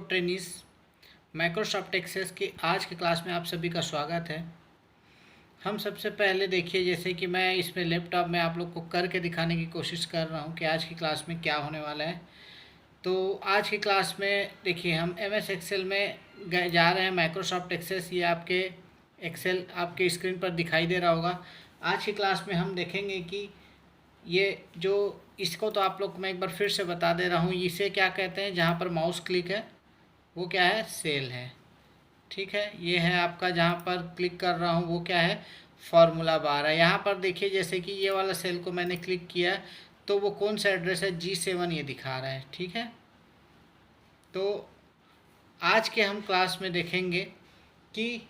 Trainees Microsoft access की आज की क्लास में आप सभी का स्वागत है। हम सबसे पहले देखिए, जैसे कि मैं इसमें लैपटॉप में आप लोग को करके दिखाने की कोशिश कर रहा हूं कि आज की क्लास में क्या होने वाला है। तो आज की क्लास में देखिए हम एमएस एक्सेल में जा रहे हैं। माइक्रोसॉफ्ट एक्सेस ये आपके एक्सेल आपके स्क्रीन पर दिखाई दे रहा होगा। आज की क्लास में हम देखेंगे कि ये जो इसको तो आप लोग को मैं एक बार फिर से बता दे रहा हूँ, इसे क्या कहते हैं। जहाँ पर माउस क्लिक है वो क्या है, सेल है। ठीक है, ये है आपका, जहाँ पर क्लिक कर रहा हूँ वो क्या है, फार्मूला बार है। यहाँ पर देखिए जैसे कि ये वाला सेल को मैंने क्लिक किया तो वो कौन सा एड्रेस है, G7 ये दिखा रहा है। ठीक है, तो आज के हम क्लास में देखेंगे कि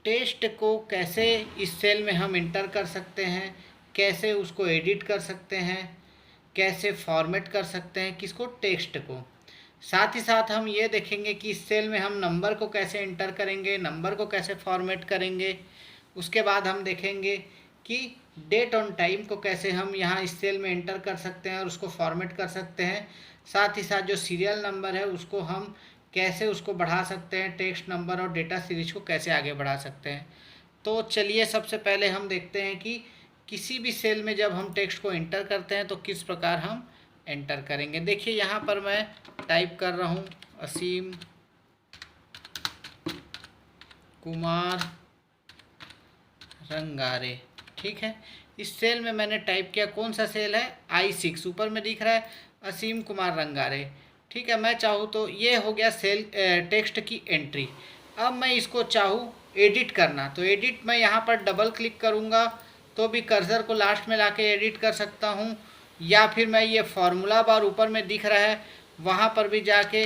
टेस्ट को कैसे इस सेल में हम इंटर कर सकते हैं, कैसे उसको एडिट कर सकते हैं, कैसे फॉर्मेट कर सकते हैं किसको, टेक्स्ट को। साथ ही साथ हम ये देखेंगे कि इस सेल में हम नंबर को कैसे इंटर करेंगे, नंबर को कैसे फॉर्मेट करेंगे। उसके बाद हम देखेंगे कि डेट ऑन टाइम को कैसे हम यहाँ इस सेल में इंटर कर सकते हैं और उसको फॉर्मेट कर सकते हैं। साथ ही साथ जो सीरियल नंबर है उसको हम कैसे उसको बढ़ा सकते हैं, टेक्स्ट नंबर और डेटा सीरीज को कैसे आगे बढ़ा सकते हैं। तो चलिए सबसे पहले हम देखते हैं कि किसी भी सेल में जब हम टेक्स्ट को इंटर करते हैं तो किस प्रकार हम एंटर करेंगे। देखिए यहाँ पर मैं टाइप कर रहा हूँ असीम कुमार रंगारे। ठीक है, इस सेल में मैंने टाइप किया, कौन सा सेल है, I6, ऊपर में दिख रहा है असीम कुमार रंगारे। ठीक है, मैं चाहूँ तो ये हो गया सेल टेक्स्ट की एंट्री। अब मैं इसको चाहूँ एडिट करना तो एडिट मैं यहाँ पर डबल क्लिक करूँगा तो भी कर्सर को लास्ट में लाके एडिट कर सकता हूँ, या फिर मैं ये फार्मूला बार ऊपर में दिख रहा है वहाँ पर भी जाके,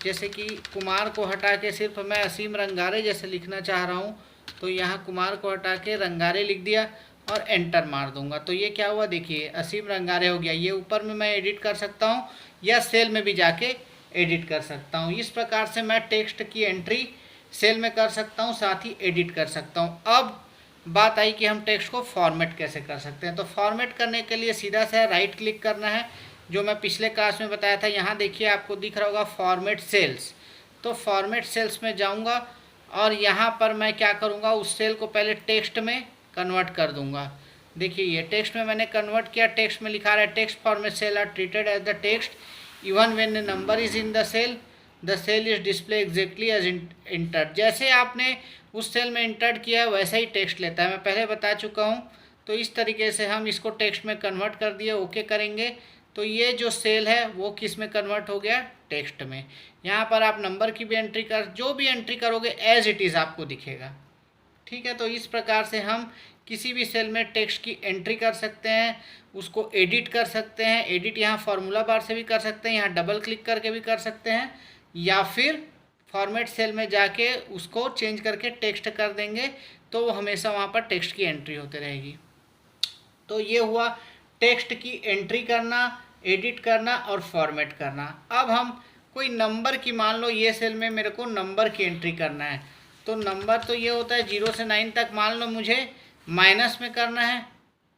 जैसे कि कुमार को हटा के सिर्फ मैं असीम रंगारे जैसे लिखना चाह रहा हूँ तो यहाँ कुमार को हटा के रंगारे लिख दिया और एंटर मार दूंगा। तो ये क्या हुआ, देखिए असीम रंगारे हो गया। ये ऊपर में मैं एडिट कर सकता हूँ या सेल में भी जाके एडिट कर सकता हूँ। इस प्रकार से मैं टेक्स्ट की एंट्री सेल में कर सकता हूँ, साथ ही एडिट कर सकता हूँ। अब बात आई कि हम टेक्स्ट को फॉर्मेट कैसे कर सकते हैं। तो फॉर्मेट करने के लिए सीधा सा राइट क्लिक करना है, जो मैं पिछले क्लास में बताया था। यहाँ देखिए आपको दिख रहा होगा फॉर्मेट सेल्स। तो फॉर्मेट सेल्स में जाऊँगा और यहाँ पर मैं क्या करूँगा, उस सेल को पहले टेक्स्ट में कन्वर्ट कर दूँगा। देखिए ये टेक्स्ट में मैंने कन्वर्ट किया, टेक्स्ट में लिखा रहा है text format cell are treated as the text even when a number is in the cell is display exactly as entered. जैसे आपने उस सेल में इंटर्ड किया है वैसा ही टेक्स्ट लेता है, मैं पहले बता चुका हूँ। तो इस तरीके से हम इसको टेक्स्ट में कन्वर्ट कर दिए, ओके करेंगे तो ये जो सेल है वो किस में कन्वर्ट हो गया, टेक्स्ट में। यहाँ पर आप नंबर की भी एंट्री जो भी एंट्री करोगे एज इट इज़ आपको दिखेगा। ठीक है, तो इस प्रकार से हम किसी भी सेल में टेक्स्ट की एंट्री कर सकते हैं, उसको एडिट कर सकते हैं। एडिट यहाँ फार्मूला बार से भी कर सकते हैं, यहाँ डबल क्लिक करके भी कर सकते हैं, या फिर फॉर्मेट सेल में जाके उसको चेंज करके टेक्स्ट कर देंगे तो वो हमेशा वहाँ पर टेक्स्ट की एंट्री होती रहेगी। तो ये हुआ टेक्स्ट की एंट्री करना, एडिट करना और फॉर्मेट करना। अब हम कोई नंबर की, मान लो ये सेल में मेरे को नंबर की एंट्री करना है, तो नंबर तो ये होता है 0 से 9 तक। मान लो मुझे माइनस में करना है,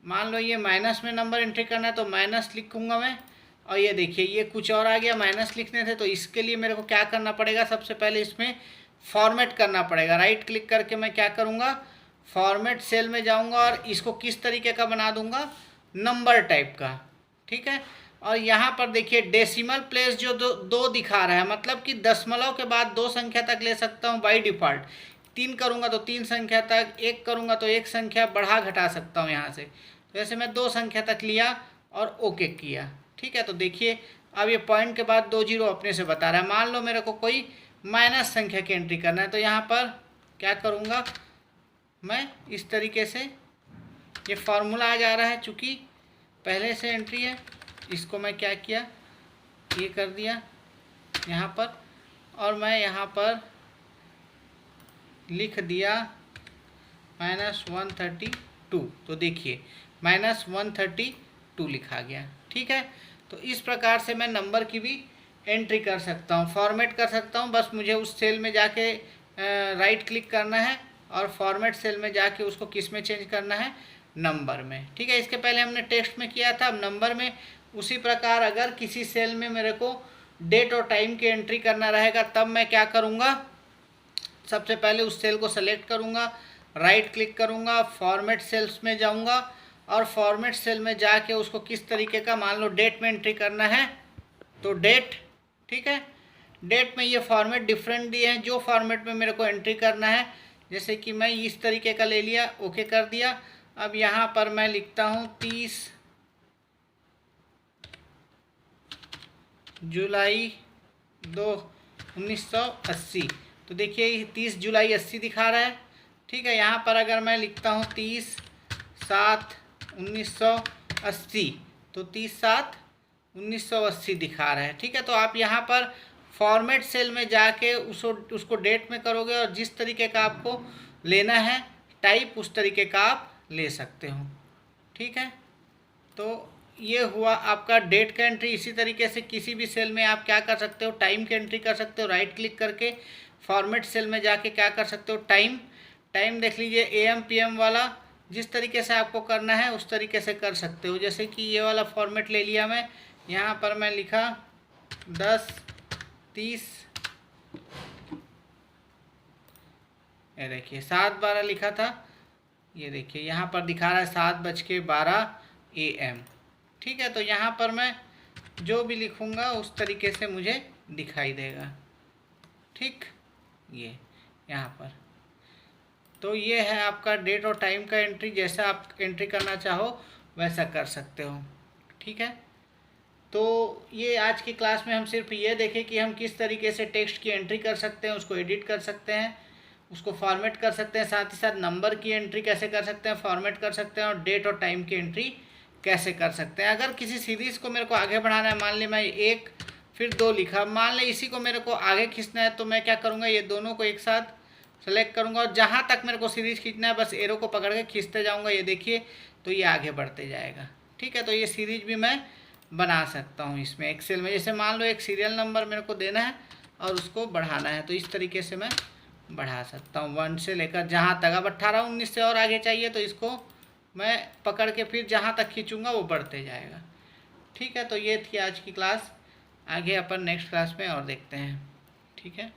मान लो ये माइनस में नंबर एंट्री करना है तो माइनस लिखूंगा मैं। और ये देखिए ये कुछ और आ गया, माइनस लिखने थे, तो इसके लिए मेरे को क्या करना पड़ेगा, सबसे पहले इसमें फॉर्मेट करना पड़ेगा। राइट क्लिक करके मैं क्या करूँगा, फॉर्मेट सेल में जाऊँगा और इसको किस तरीके का बना दूँगा, नंबर टाइप का। ठीक है, और यहाँ पर देखिए डेसिमल प्लेस जो दो दिखा रहा है, मतलब कि दशमलव के बाद 2 संख्या तक ले सकता हूँ बाई डिफ़ॉल्ट। 3 करूँगा तो 3 संख्या तक, 1 करूँगा तो 1 संख्या बढ़ा घटा सकता हूँ यहाँ से। तो ऐसे मैं 2 संख्या तक लिया और ओके किया। ठीक है, तो देखिए अब ये पॉइंट के बाद 2 जीरो अपने से बता रहा है। मान लो मेरे को कोई माइनस संख्या की एंट्री करना है तो यहाँ पर क्या करूँगा, मैं इस तरीके से, ये फार्मूला आ जा रहा है चूँकि पहले से एंट्री है, इसको मैं क्या किया, ये कर दिया यहाँ पर, और मैं यहाँ पर लिख दिया -132। तो देखिए -132 लिखा गया। ठीक है, तो इस प्रकार से मैं नंबर की भी एंट्री कर सकता हूँ, फॉर्मेट कर सकता हूँ। बस मुझे उस सेल में जाके राइट क्लिक करना है और फॉर्मेट सेल में जाके उसको किस में चेंज करना है, नंबर में। ठीक है, इसके पहले हमने टेक्स्ट में किया था, अब नंबर में। उसी प्रकार अगर किसी सेल में मेरे को डेट और टाइम की एंट्री करना रहेगा, तब मैं क्या करूँगा, सबसे पहले उस सेल को सेलेक्ट करूँगा, राइट क्लिक करूँगा, फॉर्मेट सेल्स में जाऊँगा और फॉर्मेट सेल में जाके उसको किस तरीके का, मान लो डेट में एंट्री करना है तो डेट, ठीक है। डेट में ये फॉर्मेट डिफरेंट दिए हैं, जो फॉर्मेट में मेरे को एंट्री करना है, जैसे कि मैं इस तरीके का ले लिया, ओके कर दिया। अब यहाँ पर मैं लिखता हूँ 30 जुलाई 1980, तो देखिए 30 जुलाई 80 दिखा रहा है, ठीक है। यहाँ पर अगर मैं लिखता हूँ 30/7/1980, तो 30/7/1980 दिखा रहा है, ठीक है। तो आप यहाँ पर फॉर्मेट सेल में जाके उसको डेट में करोगे और जिस तरीके का आपको लेना है टाइप, उस तरीके का आप ले सकते हो, ठीक है। तो ये हुआ आपका डेट का एंट्री। इसी तरीके से किसी भी सेल में आप क्या कर सकते हो, टाइम की एंट्री कर सकते हो, राइट क्लिक करके फॉर्मेट सेल में जाके क्या कर सकते हो, टाइम देख लीजिए, AM PM वाला जिस तरीके से आपको करना है उस तरीके से कर सकते हो। जैसे कि ये वाला फॉर्मेट ले लिया मैं, यहाँ पर मैं लिखा 10:30, ये देखिए 7:12 लिखा था, ये देखिए यहाँ पर दिखा रहा है 7:12 AM, ठीक है। तो यहाँ पर मैं जो भी लिखूँगा उस तरीके से मुझे दिखाई देगा, ठीक। ये यहाँ पर तो ये है आपका डेट और टाइम का एंट्री, जैसा आप एंट्री करना चाहो वैसा कर सकते हो, ठीक है। तो ये आज की क्लास में हम सिर्फ ये देखें कि हम किस तरीके से टेक्स्ट की एंट्री कर सकते हैं, उसको एडिट कर सकते हैं, उसको फॉर्मेट कर सकते हैं, साथ ही साथ नंबर की एंट्री कैसे कर सकते हैं, फॉर्मेट कर सकते हैं, और डेट और टाइम की एंट्री कैसे कर सकते हैं। अगर किसी सीरीज़ को मेरे को आगे बढ़ाना है, मान ली मैं 1 फिर 2 लिखा, मान लें इसी को मेरे को आगे खींचना है, तो मैं क्या करूँगा, ये दोनों को एक साथ सेलेक्ट करूँगा और जहाँ तक मेरे को सीरीज़ खींचना है बस एरो को पकड़ के खींचते जाऊँगा, ये देखिए तो ये आगे बढ़ते जाएगा, ठीक है। तो ये सीरीज भी मैं बना सकता हूँ इसमें एक्सेल में। जैसे मान लो एक सीरियल नंबर मेरे को देना है और उसको बढ़ाना है, तो इस तरीके से मैं बढ़ा सकता हूँ 1 से लेकर जहाँ तक। अब 18 19 से और आगे चाहिए तो इसको मैं पकड़ के फिर जहाँ तक खींचूँगा वो बढ़ते जाएगा, ठीक है। तो ये थी आज की क्लास, आगे अपन नेक्स्ट क्लास में और देखते हैं, ठीक है।